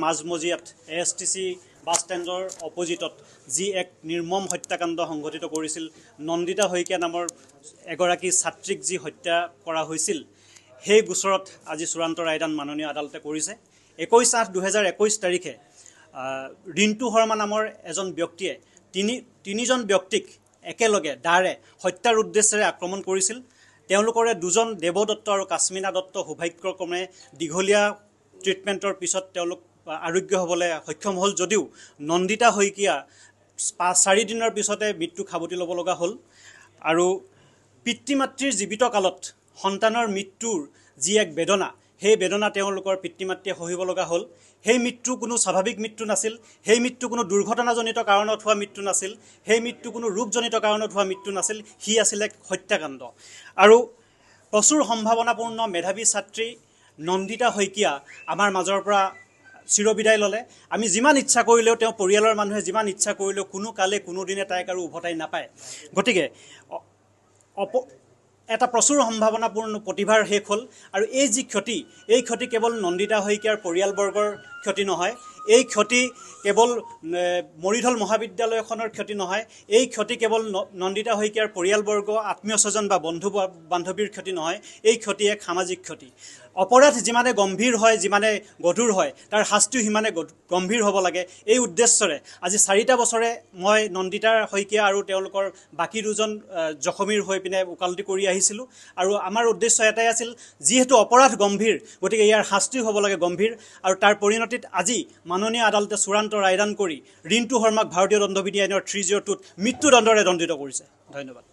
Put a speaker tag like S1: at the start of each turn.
S1: মাজমজিয়াত ASTC bus ষ্টেণ্ডৰ অপজিটত যি এক নিৰ্মম হত্যাকাণ্ড সংঘটিত কৰিছিল নন্দিতা শইকীয়া নামৰ এগৰাকী ছাত্ৰীক যি হত্যা কৰা হৈছিল সেই গোচৰত আজি চূড়ান্ত ৰায়দান মাননীয় আদালতে কৰিছে 21/8/2021 তাৰিখে ৰিণ্টু শৰ্মা নামৰ এজন ব্যক্তিয়ে তিনিজন ব্যক্তিক একেলগে দাৰে হত্যাৰ উদ্দেশ্যেৰে আক্ৰমণ কৰিছিল তেওঁলোকৰে দুজন দেৱ দত্ত আৰু কাশ্মীনা দত্ত সৌভাগ্যক্ৰমে দীঘলীয়া ট্ৰিটমেণ্টৰ পিছত তেওঁলোক আৰোগ্য হ'বলৈ সক্ষম হ'ল যদিও নন্দিতা শইকীয়া 4 দিনৰ পিছতে মৃত্যু খাবতি ল'ব লগা হ'ল আৰু পিতৃ মাতৃৰ জীৱিত কালত সন্তানৰ মৃত্যুৰ যি এক বেদনা সেই বেদনা তেওঁলোকৰ পিতৃ মাতৃয়ে সহিব লগা হ'ল সেই মৃত্যু কোনো স্বাভাৱিক মৃত্যু নাছিল সেই মৃত্যু কোনো দুৰ্ঘটনাজনিত কাৰণত হোৱা মৃত্যু নাছিল সেই মৃত্যু কোনো ৰোগজনিত কাৰণত হোৱা মৃত্যু নাছিল হি আছিল এক হত্যাকাণ্ড আৰু প্ৰচুৰ সম্ভাৱনাপূৰ্ণ মেধাৱী ছাত্ৰী নন্দিতা শইকীয়া আমাৰ মাজৰ পৰা চিৰবিদায় ল'লে আমি যিমান ইচ্ছা কৰিলেও তেওঁ পৰিয়ালৰ মানুহে যিমান ইচ্ছা কৰিলেও কোনো কালে কোনো দিনে তাইক আৰু উভতাই নাপায় গতিকে এটা প্ৰচুৰ সম্ভাৱনাপূৰ্ণ প্ৰতিভাৰ শেষ হ'ল আৰু এই যি ক্ষতি এই ক্ষতি কেৱল নন্দিতা শইকীয়াৰ পৰিয়ালবৰ্গৰ ক্ষতি নহয় এই ক্ষতি কেৱল মৰিধল মহাবিদ্যালয়খনৰ ক্ষতি নহয় এই ক্ষতি কেৱল নন্দিতা শইকীয়াৰ পৰিয়ালবৰ্গ আত্মীয় স্বজন বা বন্ধু বান্ধৱীৰ ক্ষতি নহয় এই ক্ষতি এক সামাজিক ক্ষতি অপৰাধ যিমানে গম্ভীৰ হয় যিমানে গধুৰ হয় তাৰ শাস্তিও সিমানে গম্ভীৰ হ'ব লাগে এই উদ্দেশ্যৰে আজি 4টা বছৰে মই নন্দিতা শইকীয়া আৰু তেওঁলোকৰ বাকী দুজন জখমীৰ হৈ পিনে উকালতি কৰি আহিছিলোঁ আৰু আমাৰ উদ্দেশ্য এটাই আছিল যিহেতু অপৰাধ গম্ভীৰ গতিকে ইয়াৰ শাস্তিও হ'ব লাগে গম্ভীৰ আৰু তাৰ পৰিণতিত আজি মাননীয় আদালতে চূড়ান্ত ৰায়দান কৰি ৰিণ্টু শৰ্মাক ভাৰতীয় দণ্ডবিধি আইনৰ 302ত মৃত্যুদণ্ডৰে দণ্ডিত কৰিছে ধন্যবাদ